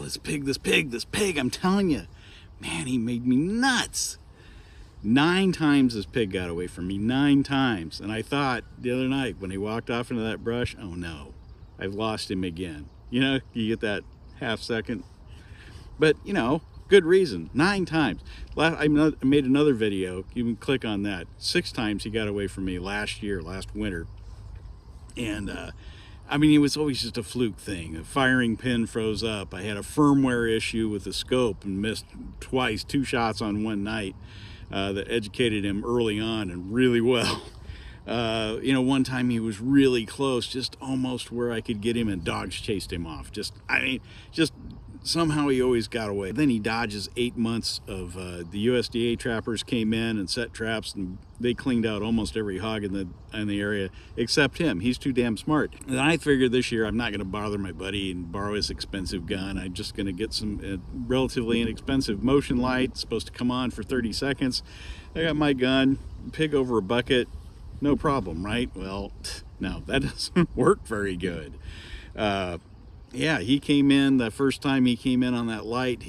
this pig, I'm telling you, man, he made me nuts. 9 times this pig got away from me, 9 times. And I thought the other night when he walked off into that brush, oh no, I've lost him again. You know, you get that half second. But, you know, good reason, 9 times. I made another video, you can click on that. 6 times he got away from me last winter. And, I mean, it was always just a fluke thing. A firing pin froze up. I had a firmware issue with the scope and missed twice, 2 shots on one night. That educated him early on and really well. You know, one time he was really close, just almost where I could get him, and dogs chased him off. Just somehow he always got away. Then he dodges 8 months of the USDA trappers came in and set traps, and they cleaned out almost every hog in the area except him. He's too damn smart. And I figured this year I'm not going to bother my buddy and borrow his expensive gun. I'm just going to get some relatively inexpensive motion light. It's supposed to come on for 30 seconds. I got my gun, pig over a bucket, no problem, right? Well, no, that doesn't work very good. Yeah, he came in, the first time he came in on that light,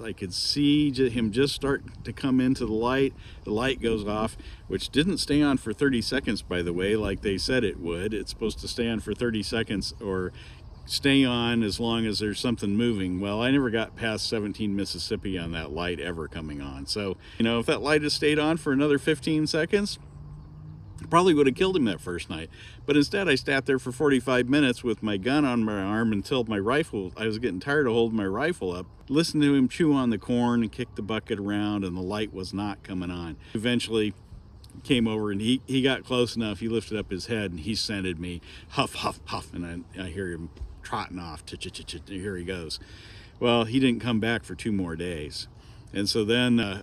I could see him just start to come into the light goes off, which didn't stay on for 30 seconds, by the way, like they said it would. It's supposed to stay on for 30 seconds or stay on as long as there's something moving. Well, I never got past 17 Mississippi on that light ever coming on. So, you know, if that light had stayed on for another 15 seconds, probably would have killed him that first night. But instead I sat there for 45 minutes with my gun on my arm until I was getting tired of holding my rifle up, listened to him chew on the corn and kick the bucket around, and the light was not coming on. Eventually came over and he got close enough. He lifted up his head and he scented me, huff, huff, huff, and I hear him trotting off. Here he goes. Well, he didn't come back for 2 more days. And so then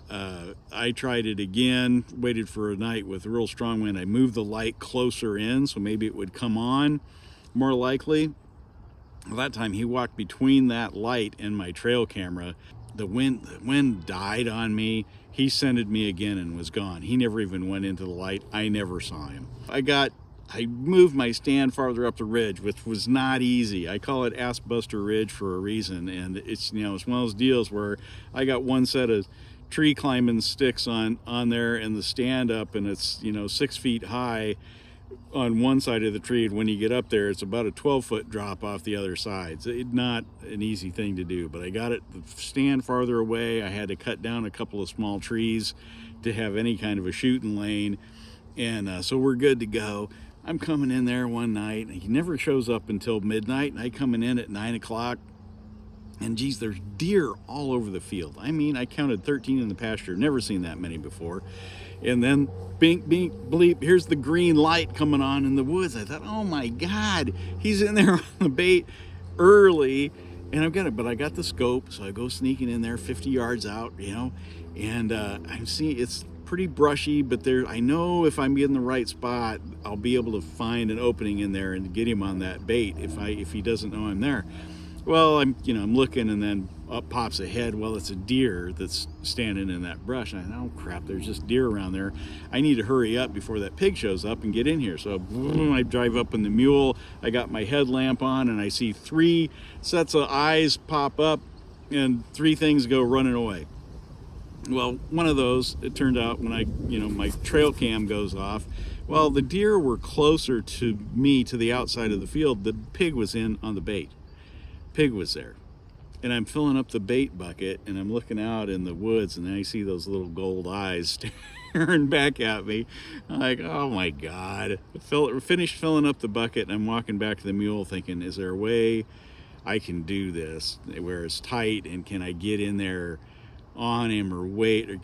I tried it again, waited for a night with a real strong wind. I moved the light closer in so maybe it would come on more likely. Well, that time he walked between that light and my trail camera. The wind died on me. He scented me again and was gone. He never even went into the light. I never saw him. I moved my stand farther up the ridge, which was not easy. I call it Ass Buster Ridge for a reason, and it's, you know, it's one of those deals where I got one set of tree climbing sticks on there and the stand up, and it's, you know, 6 feet high on one side of the tree, and when you get up there it's about a 12-foot drop off the other side. So it's not an easy thing to do, but I got it the stand farther away. I had to cut down a couple of small trees to have any kind of a shooting lane, and so we're good to go. I'm coming in there one night, and he never shows up until midnight, and I coming in at 9 o'clock, and geez, there's deer all over the field. I mean, I counted 13 in the pasture, never seen that many before. And then bink, bink, bleep, here's the green light coming on in the woods. I thought, oh my God, he's in there on the bait early, and but I got the scope, so I go sneaking in there 50 yards out, you know, and I'm seeing it's pretty brushy, but I know if I'm in the right spot, I'll be able to find an opening in there and get him on that bait if he doesn't know I'm there. Well, I'm looking, and then up pops a head. Well, it's a deer that's standing in that brush. And I thought, oh crap, there's just deer around there. I need to hurry up before that pig shows up and get in here. So boom, I drive up in the mule. I got my headlamp on, and I see 3 sets of eyes pop up, and 3 things go running away. Well, one of those, it turned out when my trail cam goes off, well, the deer were closer to me, to the outside of the field. The pig was in on the bait. Pig was there. And I'm filling up the bait bucket, and I'm looking out in the woods, and I see those little gold eyes staring back at me. I'm like, oh my God. Finished filling up the bucket, and I'm walking back to the mule thinking, is there a way I can do this where it's tight, and can I get in there on him or wait, or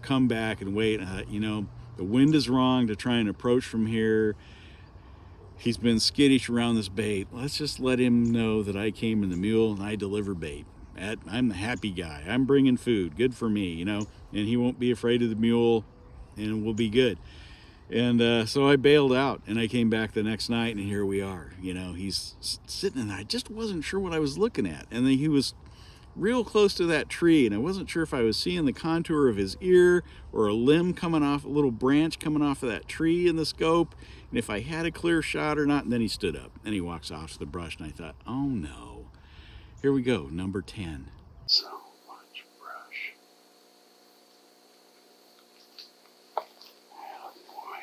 come back and wait? The wind is wrong to try and approach from here. He's been skittish around this bait. Let's just let him know that I came in the mule and I deliver bait. I'm the happy guy. I'm bringing food. Good for me, and he won't be afraid of the mule, and we'll be good. And so I bailed out, and I came back the next night, and here we are. He's sitting, and I just wasn't sure what I was looking at. And then he was real close to that tree, and I wasn't sure if I was seeing the contour of his ear or a limb coming off, a little branch coming off of that tree in the scope, and if I had a clear shot or not. And then he stood up and he walks off to the brush, and I thought, oh no. Here we go, number 10. So much brush. Oh boy.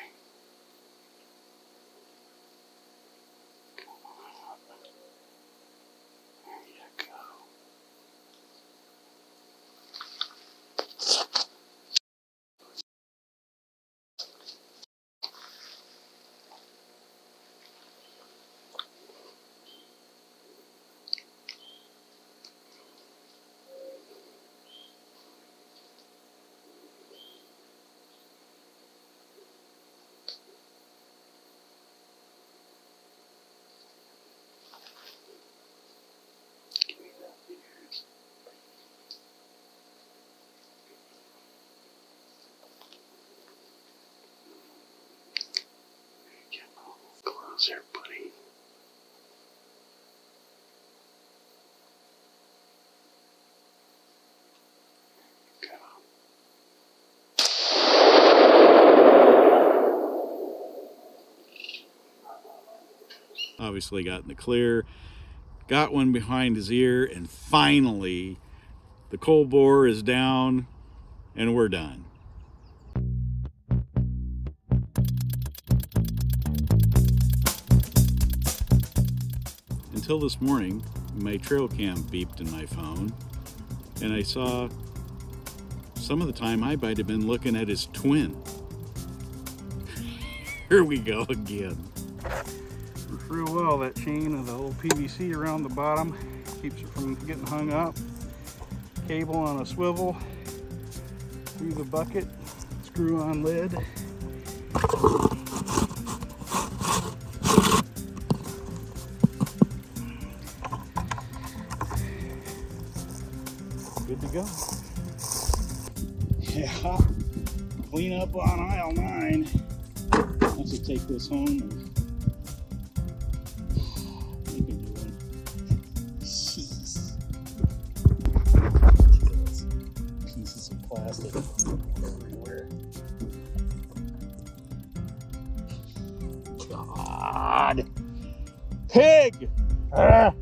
Come on. There you go. Close there, buddy. Go. Obviously got in the clear, got one behind his ear, and finally the coal boar is down and we're done. Until this morning, my trail cam beeped in my phone, and I saw some of the time I might have been looking at his twin. Here we go again. Real well, that chain of the old PVC around the bottom keeps it from getting hung up. Cable on a swivel through the bucket, screw on lid. Good to go. Yeah, clean up on aisle 9. Let's just take this home and we can do it. Jeez. Look at those pieces of plastic everywhere. God. Pig! Ah.